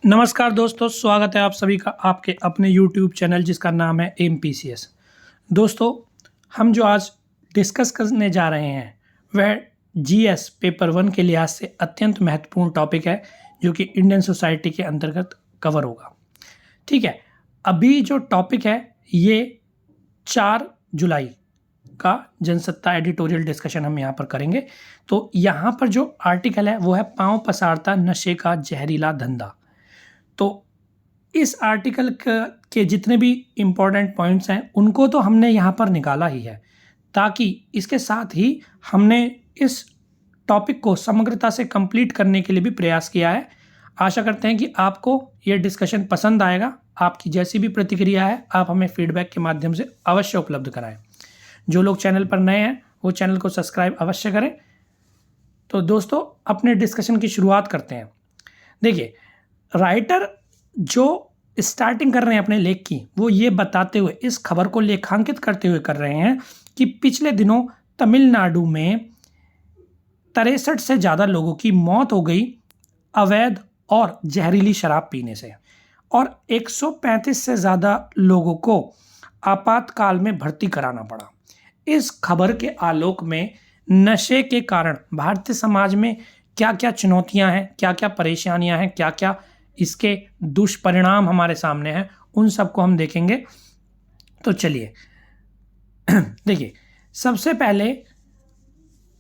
नमस्कार दोस्तों, स्वागत है आप सभी का आपके अपने YouTube चैनल जिसका नाम है MPCS। दोस्तों, हम जो आज डिस्कस करने जा रहे हैं वह GS पेपर 1 के लिहाज से अत्यंत महत्वपूर्ण टॉपिक है जो कि इंडियन सोसाइटी के अंतर्गत कवर होगा। ठीक है, अभी जो टॉपिक है ये 4 जुलाई का जनसत्ता एडिटोरियल डिस्कशन हम यहाँ पर करेंगे। तो यहाँ पर जो आर्टिकल है वो है पाँव पसारता नशे का जहरीला धंधा। तो इस आर्टिकल के जितने भी इम्पोर्टेंट पॉइंट्स हैं उनको तो हमने यहाँ पर निकाला ही है, ताकि इसके साथ ही हमने इस टॉपिक को समग्रता से कंप्लीट करने के लिए भी प्रयास किया है। आशा करते हैं कि आपको ये डिस्कशन पसंद आएगा। आपकी जैसी भी प्रतिक्रिया है आप हमें फीडबैक के माध्यम से अवश्य उपलब्ध कराएं। जो लोग चैनल पर नए हैं वो चैनल को सब्सक्राइब अवश्य करें। तो दोस्तों, अपने डिस्कशन की शुरुआत करते हैं। देखिए, राइटर जो स्टार्टिंग कर रहे हैं अपने लेख की, वो ये बताते हुए इस खबर को लेखांकित करते हुए कर रहे हैं कि पिछले दिनों तमिलनाडु में 63 से ज़्यादा लोगों की मौत हो गई अवैध और जहरीली शराब पीने से, और 135 से ज़्यादा लोगों को आपातकाल में भर्ती कराना पड़ा। इस खबर के आलोक में नशे के कारण भारतीय समाज में क्या क्या चुनौतियां हैं, क्या क्या परेशानियां हैं, क्या क्या इसके दुष्परिणाम हमारे सामने हैं, उन सबको हम देखेंगे। तो चलिए देखिए, सबसे पहले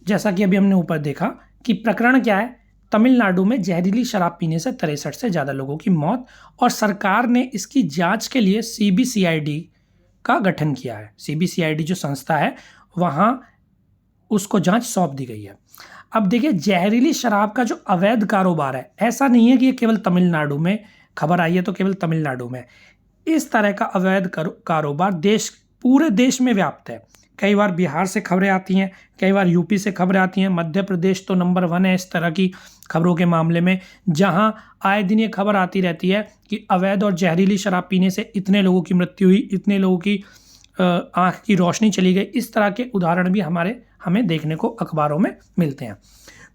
जैसा कि अभी हमने ऊपर देखा कि प्रकरण क्या है, तमिलनाडु में जहरीली शराब पीने से 63 से ज़्यादा लोगों की मौत, और सरकार ने इसकी जांच के लिए CBCID का गठन किया है। CBCID जो संस्था है वहाँ उसको जांच सौंप दी गई है। अब देखिए, जहरीली शराब का जो अवैध कारोबार है, ऐसा नहीं है कि ये केवल तमिलनाडु में खबर आई है तो केवल तमिलनाडु में। इस तरह का अवैध कारोबार पूरे देश में व्याप्त है। कई बार बिहार से खबरें आती हैं, कई बार यूपी से खबरें आती हैं। मध्य प्रदेश तो नंबर 1 है इस तरह की खबरों के मामले में, जहां आए दिन ये खबर आती रहती है कि अवैध और जहरीली शराब पीने से इतने लोगों की मृत्यु हुई, इतने लोगों की आँख की रोशनी चली गई। इस तरह के उदाहरण भी हमें देखने को अखबारों में मिलते हैं।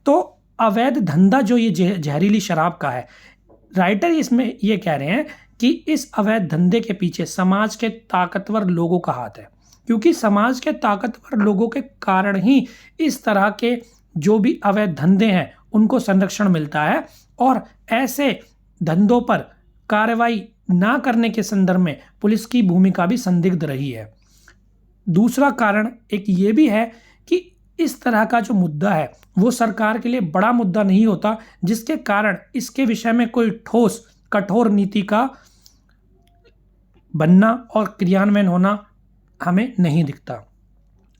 तो अवैध धंधा जो ये जहरीली शराब का है, राइटर इसमें ये कह रहे हैं कि इस अवैध धंधे के पीछे समाज के ताकतवर लोगों का हाथ है, क्योंकि समाज के ताकतवर लोगों के कारण ही इस तरह के जो भी अवैध धंधे हैं उनको संरक्षण मिलता है, और ऐसे धंधों पर कार्रवाई ना करने के संदर्भ में पुलिस की भूमिका भी संदिग्ध रही है। दूसरा कारण एक ये भी है कि इस तरह का जो मुद्दा है वो सरकार के लिए बड़ा मुद्दा नहीं होता, जिसके कारण इसके विषय में कोई ठोस कठोर नीति का बनना और क्रियान्वयन होना हमें नहीं दिखता।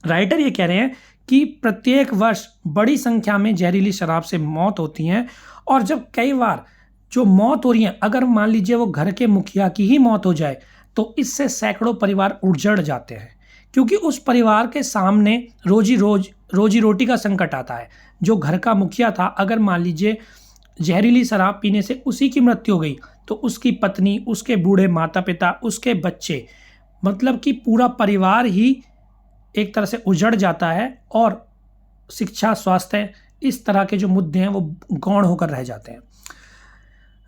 राइटर ये कह रहे हैं कि प्रत्येक वर्ष बड़ी संख्या में जहरीली शराब से मौत होती है, और जब कई बार जो मौत हो रही है, अगर मान लीजिए वो घर के मुखिया की ही मौत हो जाए तो इससे सैकड़ों परिवार उजड़ जाते हैं, क्योंकि उस परिवार के सामने रोजी रोटी का संकट आता है। जो घर का मुखिया था, अगर मान लीजिए जहरीली शराब पीने से उसी की मृत्यु हो गई तो उसकी पत्नी, उसके बूढ़े माता पिता, उसके बच्चे, मतलब कि पूरा परिवार ही एक तरह से उजड़ जाता है, और शिक्षा, स्वास्थ्य, इस तरह के जो मुद्दे हैं वो गौण होकर रह जाते हैं।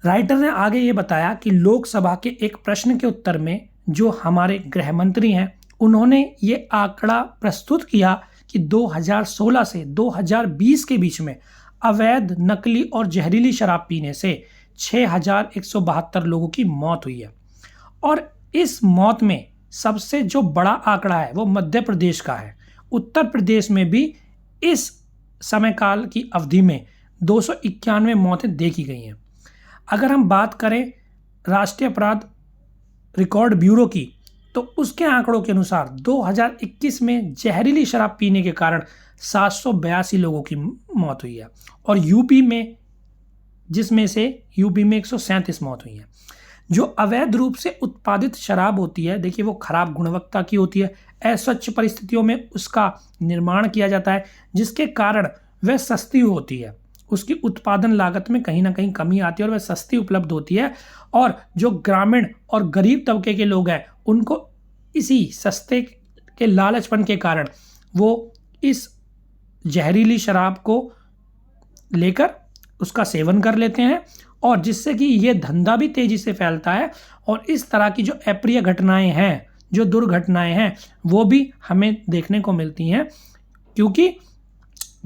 राइटर ने आगे ये बताया कि लोकसभा के एक प्रश्न के उत्तर में जो हमारे गृह मंत्री हैं उन्होंने ये आंकड़ा प्रस्तुत किया कि 2016 से 2020 के बीच में अवैध, नकली और जहरीली शराब पीने से 6172 लोगों की मौत हुई है, और इस मौत में सबसे जो बड़ा आंकड़ा है वो मध्य प्रदेश का है। उत्तर प्रदेश में भी इस समय काल की अवधि में 291 मौतें देखी गई हैं। अगर हम बात करें राष्ट्रीय अपराध रिकॉर्ड ब्यूरो की, तो उसके आंकड़ों के अनुसार 2021 में जहरीली शराब पीने के कारण 782 लोगों की मौत हुई है, और यूपी में 137 मौत हुई है। जो अवैध रूप से उत्पादित शराब होती है, देखिए वो खराब गुणवत्ता की होती है, अस्वच्छ परिस्थितियों में उसका निर्माण किया जाता है, जिसके कारण वह सस्ती होती है, उसकी उत्पादन लागत में कहीं ना कहीं कमी आती है और वह सस्ती उपलब्ध होती है, और जो ग्रामीण और गरीब तबके के लोग हैं उनको इसी सस्ते के लालचपन के कारण वो इस जहरीली शराब को लेकर उसका सेवन कर लेते हैं और जिससे कि ये धंधा भी तेजी से फैलता है और इस तरह की जो अप्रिय घटनाएं हैं, जो दुर्घटनाएं हैं, वो भी हमें देखने को मिलती हैं, क्योंकि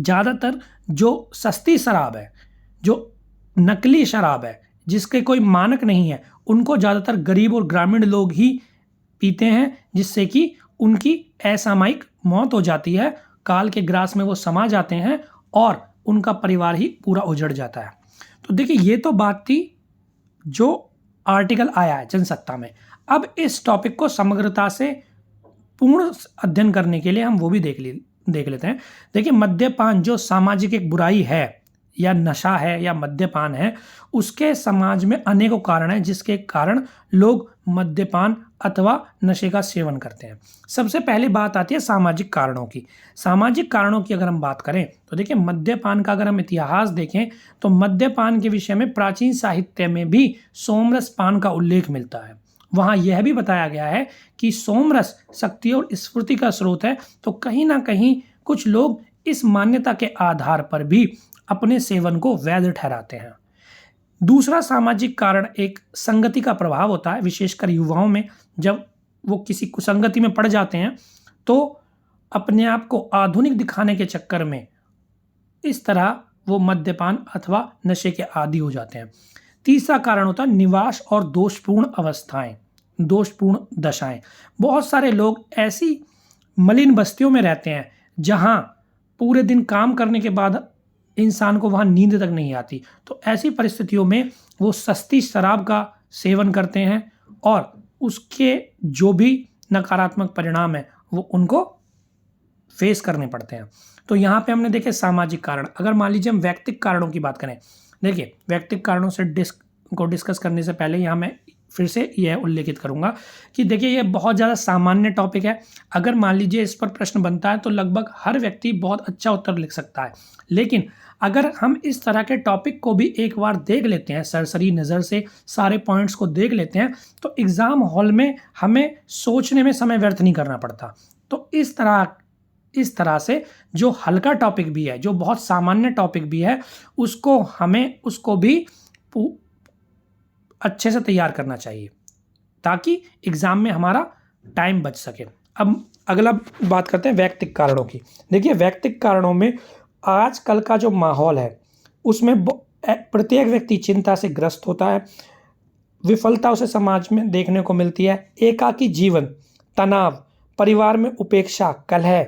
ज़्यादातर जो सस्ती शराब है, जो नकली शराब है, जिसके कोई मानक नहीं है, उनको ज़्यादातर गरीब और ग्रामीण लोग ही पीते हैं, जिससे कि उनकी असामयिक मौत हो जाती है, काल के ग्रास में वो समा जाते हैं और उनका परिवार ही पूरा उजड़ जाता है। तो देखिए, ये तो बात थी जो आर्टिकल आया है जनसत्ता में। अब इस टॉपिक को समग्रता से पूर्ण अध्ययन करने के लिए हम वो भी देख लेते हैं। देखिए, मद्यपान जो सामाजिक एक बुराई है या नशा है या मद्यपान है, उसके समाज में अनेकों कारण हैं जिसके कारण लोग मद्यपान अथवा नशे का सेवन करते हैं। सबसे पहली बात आती है सामाजिक कारणों की। सामाजिक कारणों की अगर हम बात करें तो देखिए, मद्यपान का अगर हम इतिहास देखें तो मद्यपान के विषय में प्राचीन साहित्य में भी सोमरस पान का उल्लेख मिलता है। वहाँ यह भी बताया गया है कि सोमरस शक्ति और स्फूर्ति का स्रोत है। तो कहीं ना कहीं कुछ लोग इस मान्यता के आधार पर भी अपने सेवन को वैध ठहराते हैं। दूसरा सामाजिक कारण एक संगति का प्रभाव होता है, विशेषकर युवाओं में। जब वो किसी कुसंगति में पड़ जाते हैं तो अपने आप को आधुनिक दिखाने के चक्कर में इस तरह वो मद्यपान अथवा नशे के आदी हो जाते हैं। तीसरा कारण होता है निवास और दोषपूर्ण अवस्थाएं, दोषपूर्ण दशाएं। बहुत सारे लोग ऐसी मलिन बस्तियों में रहते हैं जहां पूरे दिन काम करने के बाद इंसान को वहां नींद तक नहीं आती। तो ऐसी परिस्थितियों में वो सस्ती शराब का सेवन करते हैं और उसके जो भी नकारात्मक परिणाम है वो उनको फेस करने पड़ते हैं। तो यहाँ पे हमने देखे सामाजिक कारण। अगर मान लीजिए हम व्यक्तिगत कारणों की बात करें, देखिए व्यक्तिगत कारणों से डिस्कस करने से पहले यहाँ मैं फिर से यह उल्लेखित करूंगा कि देखिए, ये बहुत ज़्यादा सामान्य टॉपिक है। अगर मान लीजिए इस पर प्रश्न बनता है तो लगभग हर व्यक्ति बहुत अच्छा उत्तर लिख सकता है। लेकिन अगर हम इस तरह के टॉपिक को भी एक बार देख लेते हैं, सरसरी नज़र से सारे पॉइंट्स को देख लेते हैं, तो एग्ज़ाम हॉल में हमें सोचने में समय व्यर्थ नहीं करना पड़ता। तो इस तरह से जो हल्का टॉपिक भी है, जो बहुत सामान्य टॉपिक भी है, उसको भी अच्छे से तैयार करना चाहिए ताकि एग्ज़ाम में हमारा टाइम बच सके। अब अगला बात करते हैं व्यक्तिगत कारणों की। देखिए, व्यक्तिगत कारणों में आजकल का जो माहौल है उसमें प्रत्येक व्यक्ति चिंता से ग्रस्त होता है। विफलता उसे समाज में देखने को मिलती है। एकाकी जीवन, तनाव, परिवार में उपेक्षा, कलह,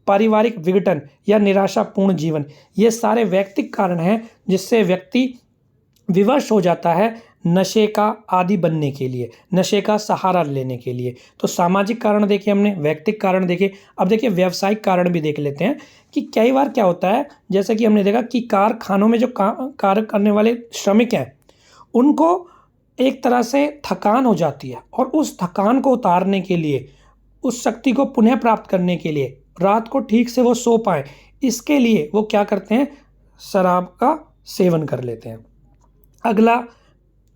पारिवारिक विघटन या निराशापूर्ण जीवन, ये सारे व्यक्तिगत कारण हैं जिससे व्यक्ति विवश हो जाता है नशे का आदी बनने के लिए, नशे का सहारा लेने के लिए। तो सामाजिक कारण देखे हमने, व्यक्तिगत कारण देखे। अब देखिए, व्यावसायिक कारण भी देख लेते हैं कि कई बार क्या होता है, जैसे कि हमने देखा कि कारखानों में जो कार्य करने वाले श्रमिक हैं उनको एक तरह से थकान हो जाती है और उस थकान को उतारने के लिए, उस शक्ति को पुनः प्राप्त करने के लिए, रात को ठीक से वो सो पाएँ, इसके लिए वो क्या करते हैं, शराब का सेवन कर लेते हैं। अगला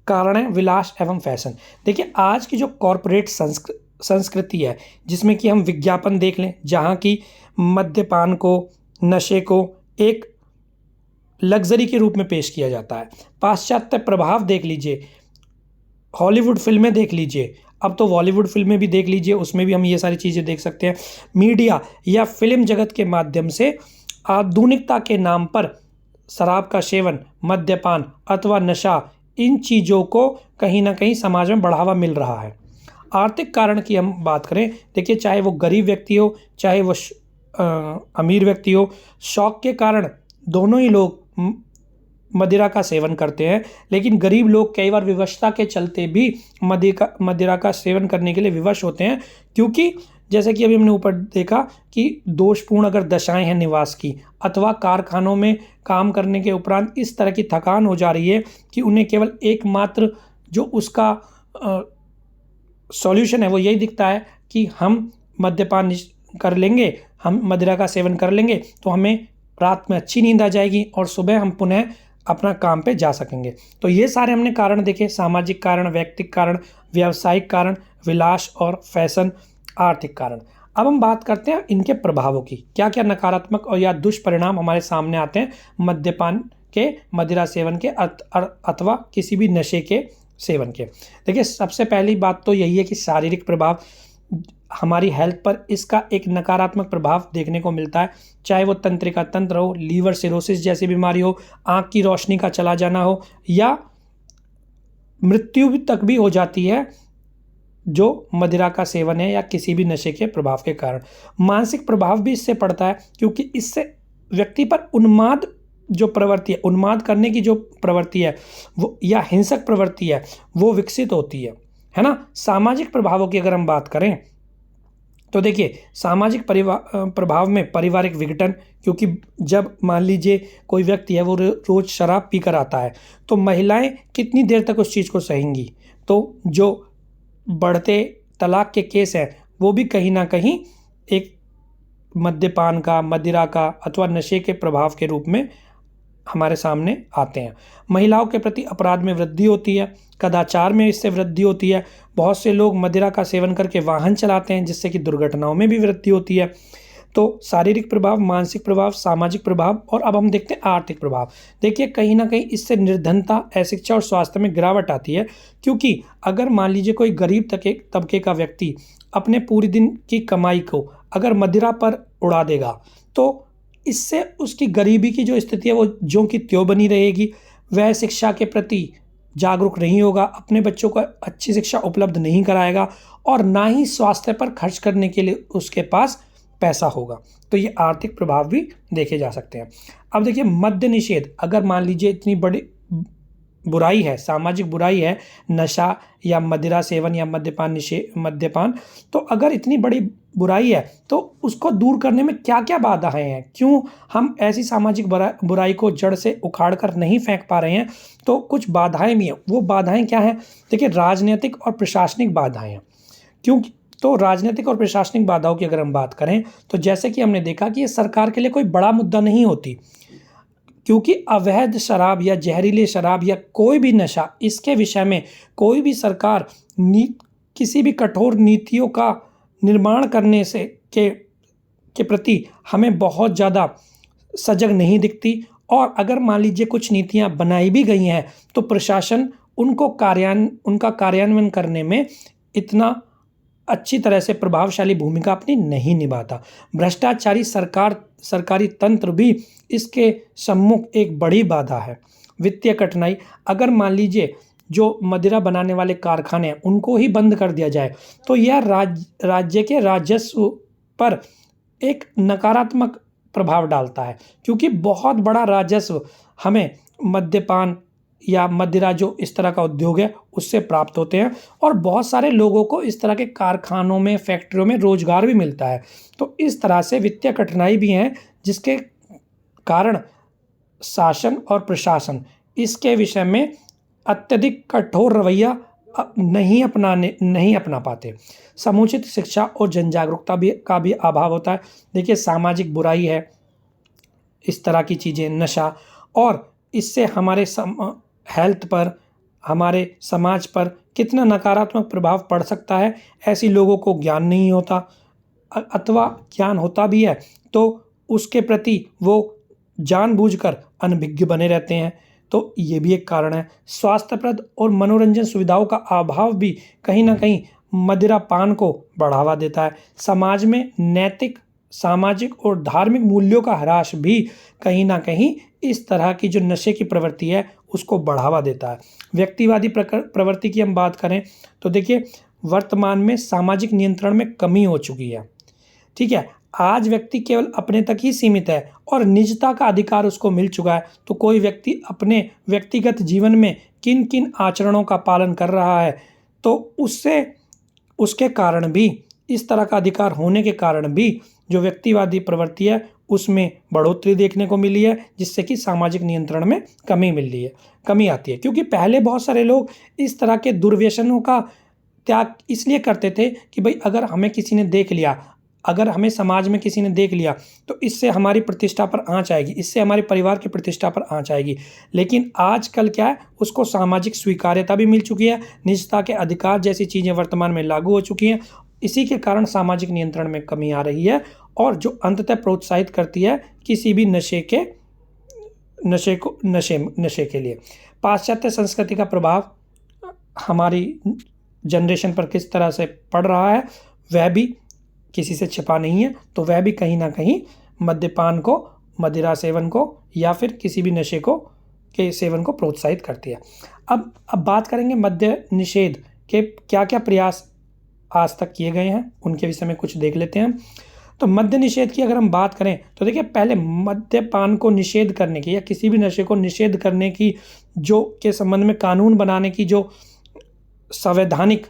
कारण है विलास एवं फैशन। देखिए, आज की जो कॉरपोरेट संस्कृति है जिसमें कि हम विज्ञापन देख लें, जहाँ की मद्यपान को, नशे को एक लग्जरी के रूप में पेश किया जाता है। पाश्चात्य प्रभाव देख लीजिए, हॉलीवुड फिल्में देख लीजिए, अब तो बॉलीवुड फिल्में भी देख लीजिए, उसमें भी हम ये सारी चीज़ें देख सकते हैं। मीडिया या फिल्म जगत के माध्यम से आधुनिकता के नाम पर शराब का सेवन, मद्यपान अथवा नशा, इन चीज़ों को कहीं ना कहीं समाज में बढ़ावा मिल रहा है। आर्थिक कारण की हम बात करें, देखिए, चाहे वो गरीब व्यक्ति हो चाहे वो अमीर व्यक्ति हो, शौक के कारण दोनों ही लोग मदिरा का सेवन करते हैं। लेकिन गरीब लोग कई बार विवशता के चलते भी मदिरा का सेवन करने के लिए विवश होते हैं, क्योंकि जैसे कि अभी हमने ऊपर देखा कि दोषपूर्ण अगर दशाएं हैं निवास की, अथवा कारखानों में काम करने के उपरांत इस तरह की थकान हो जा रही है कि उन्हें केवल एकमात्र जो उसका सॉल्यूशन है वो यही दिखता है कि हम मद्यपान कर लेंगे, हम मदिरा का सेवन कर लेंगे तो हमें रात में अच्छी नींद आ जाएगी और सुबह हम पुनः अपना काम पे जा सकेंगे। तो ये सारे हमने कारण देखे, सामाजिक कारण, व्यक्तिगत कारण, व्यावसायिक कारण, विलास और फैशन, आर्थिक कारण। अब हम बात करते हैं इनके प्रभावों की, क्या क्या नकारात्मक और या दुष्परिणाम हमारे सामने आते हैं मद्यपान के, मदिरा सेवन के अथवा किसी भी नशे के सेवन के। देखिए, सबसे पहली बात तो यही है कि शारीरिक प्रभाव, हमारी हेल्थ पर इसका एक नकारात्मक प्रभाव देखने को मिलता है, चाहे वो तंत्रिका तंत्र हो, लीवर सिरोसिस जैसी बीमारी हो, आँख की रोशनी का चला जाना हो, या मृत्यु तक भी हो जाती है जो मदिरा का सेवन है या किसी भी नशे के प्रभाव के कारण। मानसिक प्रभाव भी इससे पड़ता है, क्योंकि इससे व्यक्ति पर उन्माद जो प्रवृत्ति है, उन्माद करने की जो प्रवृत्ति है वो, या हिंसक प्रवृत्ति है, वो विकसित होती है ना। सामाजिक प्रभावों की अगर हम बात करें तो देखिए, सामाजिक प्रभाव में पारिवारिक विघटन, क्योंकि जब मान लीजिए कोई व्यक्ति है वो रोज शराब पी कर आता है, तो महिलाएं कितनी देर तक उस चीज़ को सहेंगी। तो जो बढ़ते तलाक के केस हैं वो भी कहीं ना कहीं एक मद्यपान का, मदिरा का अथवा नशे के प्रभाव के रूप में हमारे सामने आते हैं। महिलाओं के प्रति अपराध में वृद्धि होती है, कदाचार में इससे वृद्धि होती है। बहुत से लोग मदिरा का सेवन करके वाहन चलाते हैं, जिससे कि दुर्घटनाओं में भी वृद्धि होती है। तो शारीरिक प्रभाव, मानसिक प्रभाव, सामाजिक प्रभाव, और अब हम देखते हैं आर्थिक प्रभाव। देखिए, कहीं ना कहीं इससे निर्धनता, अशिक्षा और स्वास्थ्य में गिरावट आती है, क्योंकि अगर मान लीजिए कोई गरीब तबके का व्यक्ति अपने पूरे दिन की कमाई को अगर मदिरा पर उड़ा देगा, तो इससे उसकी गरीबी की जो स्थिति है वो ज्यों की त्यों बनी रहेगी। वह शिक्षा के प्रति जागरूक नहीं होगा, अपने बच्चों को अच्छी शिक्षा उपलब्ध नहीं कराएगा, और ना ही स्वास्थ्य पर खर्च करने के लिए उसके पास पैसा होगा। तो ये आर्थिक प्रभाव भी देखे जा सकते हैं। अब देखिए, मद्य निषेध, अगर मान लीजिए इतनी बड़ी बुराई है, सामाजिक बुराई है नशा या मदिरा सेवन या मद्यपान, तो अगर इतनी बड़ी बुराई है तो उसको दूर करने में क्या क्या बाधाएं हैं, क्यों हम ऐसी सामाजिक बुराई को जड़ से उखाड़ कर नहीं फेंक पा रहे हैं। तो कुछ बाधाएं भी हैं। वो बाधाएं क्या हैं? देखिए, राजनीतिक और प्रशासनिक बाधाएं हैं। क्योंकि तो राजनीतिक और प्रशासनिक बाधाओं की अगर हम बात करें तो जैसे कि हमने देखा कि ये सरकार के लिए कोई बड़ा मुद्दा नहीं होती, क्योंकि अवैध शराब या जहरीली शराब या कोई भी नशा, इसके विषय में कोई भी सरकार किसी भी कठोर नीतियों का निर्माण करने से के प्रति हमें बहुत ज़्यादा सजग नहीं दिखती। और अगर मान लीजिए कुछ नीतियां बनाई भी गई हैं तो प्रशासन उनका कार्यान्वयन करने में इतना अच्छी तरह से प्रभावशाली भूमिका अपनी नहीं निभाता। भ्रष्टाचारी सरकारी तंत्र भी इसके सम्मुख एक बड़ी बाधा है। वित्तीय कठिनाई, अगर मान लीजिए जो मदिरा बनाने वाले कारखाने हैं उनको ही बंद कर दिया जाए तो यह राज्य के राजस्व पर एक नकारात्मक प्रभाव डालता है, क्योंकि बहुत बड़ा राजस्व हमें मद्यपान या मदिरा जो इस तरह का उद्योग है उससे प्राप्त होते हैं, और बहुत सारे लोगों को इस तरह के कारखानों में, फैक्ट्रियों में रोजगार भी मिलता है। तो इस तरह से वित्तीय कठिनाई भी हैं, जिसके कारण शासन और प्रशासन इसके विषय में अत्यधिक कठोर रवैया नहीं अपना पाते। समुचित शिक्षा और जन जागरूकता का भी अभाव होता है। देखिए, सामाजिक बुराई है, इस तरह की चीज़ें, नशा, और इससे हमारे हेल्थ पर, हमारे समाज पर कितना नकारात्मक प्रभाव पड़ सकता है, ऐसी लोगों को ज्ञान नहीं होता, अथवा ज्ञान होता भी है तो उसके प्रति वो जानबूझकर अनभिज्ञ बने रहते हैं। तो ये भी एक कारण है। स्वास्थ्यप्रद और मनोरंजन सुविधाओं का अभाव भी कहीं ना कहीं मदिरा पान को बढ़ावा देता है। समाज में नैतिक, सामाजिक और धार्मिक मूल्यों का ह्रास भी कहीं ना कहीं इस तरह की जो नशे की प्रवृत्ति है उसको बढ़ावा देता है। व्यक्तिवादी प्रवृत्ति की हम बात करें तो देखिए, वर्तमान में सामाजिक नियंत्रण में कमी हो चुकी है। ठीक है, आज व्यक्ति केवल अपने तक ही सीमित है और निजता का अधिकार उसको मिल चुका है। तो कोई व्यक्ति अपने व्यक्तिगत जीवन में किन किन आचरणों का पालन कर रहा है, तो उसके कारण भी, इस तरह का अधिकार होने के कारण भी जो व्यक्तिवादी प्रवृत्ति है उसमें बढ़ोतरी देखने को मिली है, जिससे कि सामाजिक नियंत्रण में कमी आती है। क्योंकि पहले बहुत सारे लोग इस तरह के दुर्व्यसनों का त्याग इसलिए करते थे कि भाई अगर हमें किसी ने देख लिया, अगर हमें समाज में किसी ने देख लिया तो इससे हमारी प्रतिष्ठा पर आंच आएगी, इससे हमारे परिवार की प्रतिष्ठा पर आंच आएगी। लेकिन आजकल क्या है, उसको सामाजिक स्वीकार्यता भी मिल चुकी है, निजता के अधिकार जैसी चीज़ें वर्तमान में लागू हो चुकी हैं। इसी के कारण सामाजिक नियंत्रण में कमी आ रही है, और जो अंततः प्रोत्साहित करती है किसी भी नशे के नशे के लिए। पाश्चात्य संस्कृति का प्रभाव हमारी जनरेशन पर किस तरह से पड़ रहा है वह भी किसी से छिपा नहीं है, तो वह भी कहीं ना कहीं मद्यपान को, मदिरा सेवन को या फिर किसी भी नशे के सेवन को प्रोत्साहित करती है। अब बात करेंगे मद्य निषेध के क्या क्या प्रयास आज तक किए गए हैं, उनके विषय में कुछ देख लेते हैं। तो मद्य निषेध की अगर हम बात करें तो देखिए, पहले मद्यपान को निषेध करने की या किसी भी नशे को निषेध करने की जो के संबंध में कानून बनाने की जो संवैधानिक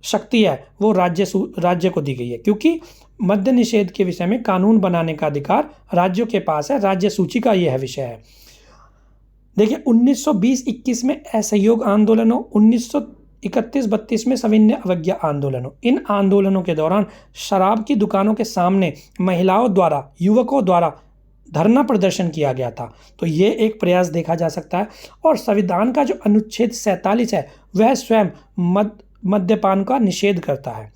शक्ति है वो राज्य को दी गई है, क्योंकि मद्य निषेध के विषय में कानून बनाने का अधिकार राज्यों के पास है। राज्य सूची का यह विषय है। देखिए 1920-21 में असहयोग आंदोलनों, 1931-32 में सविनय अवज्ञा आंदोलनों, इन आंदोलनों के दौरान शराब की दुकानों के सामने महिलाओं द्वारा, युवकों द्वारा धरना प्रदर्शन किया गया था। तो ये एक प्रयास देखा जा सकता है। और संविधान का जो अनुच्छेद 47 है वह स्वयं मद्यपान का निषेध करता है।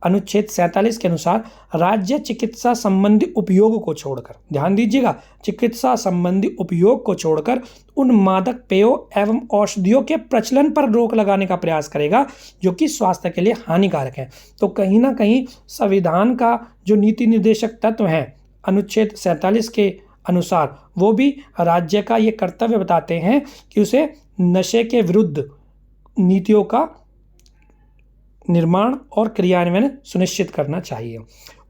अनुच्छेद 47 के अनुसार राज्य चिकित्सा संबंधी उपयोग को छोड़कर, ध्यान दीजिएगा, चिकित्सा संबंधी उपयोग को छोड़कर उन मादक पेयों एवं औषधियों के प्रचलन पर रोक लगाने का प्रयास करेगा जो कि स्वास्थ्य के लिए हानिकारक है। तो कहीं ना कहीं संविधान का जो नीति निर्देशक तत्व है अनुच्छेद 47 के अनुसार वो भी राज्य का ये कर्तव्य बताते हैं कि उसे नशे के विरुद्ध नीतियों का निर्माण और क्रियान्वयन सुनिश्चित करना चाहिए।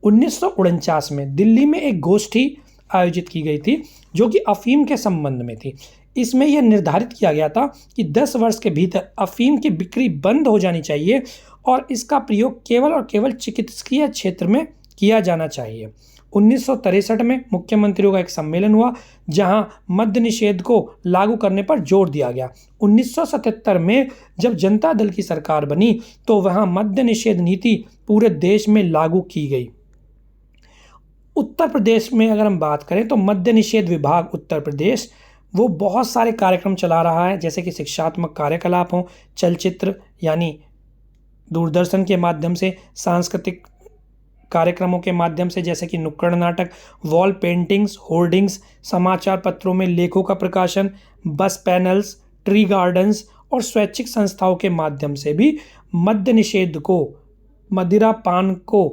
1949 में दिल्ली में एक गोष्ठी आयोजित की गई थी जो कि अफीम के संबंध में थी। इसमें यह निर्धारित किया गया था कि 10 वर्ष के भीतर अफीम की बिक्री बंद हो जानी चाहिए और इसका प्रयोग केवल और केवल चिकित्सकीय क्षेत्र में किया जाना चाहिए। 1963 में मुख्यमंत्रियों का एक सम्मेलन हुआ जहां मद्य निषेध को लागू करने पर जोर दिया गया। 1977 में जब जनता दल की सरकार बनी तो वहां मद्य निषेध नीति पूरे देश में लागू की गई। उत्तर प्रदेश में अगर हम बात करें तो मद्य निषेध विभाग उत्तर प्रदेश वो बहुत सारे कार्यक्रम चला रहा है, जैसे कि शिक्षात्मक कार्यकलाप हों, चलचित्र यानी दूरदर्शन के माध्यम से, सांस्कृतिक कार्यक्रमों के माध्यम से जैसे कि नुक्कड़ नाटक, वॉल पेंटिंग्स, होर्डिंग्स, समाचार पत्रों में लेखों का प्रकाशन, बस पैनल्स, ट्री गार्डन्स और स्वैच्छिक संस्थाओं के माध्यम से भी मद्य निषेध को, मदिरा पान को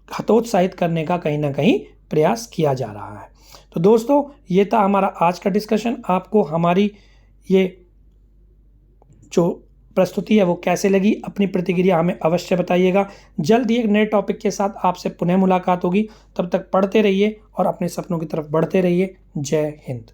हतोत्साहित करने का कहीं ना कहीं प्रयास किया जा रहा है। तो दोस्तों ये था हमारा आज का डिस्कशन। आपको हमारी ये जो प्रस्तुति है वो कैसे लगी, अपनी प्रतिक्रिया हमें अवश्य बताइएगा। जल्द ही एक नए टॉपिक के साथ आपसे पुनः मुलाकात होगी। तब तक पढ़ते रहिए और अपने सपनों की तरफ बढ़ते रहिए। जय हिंद।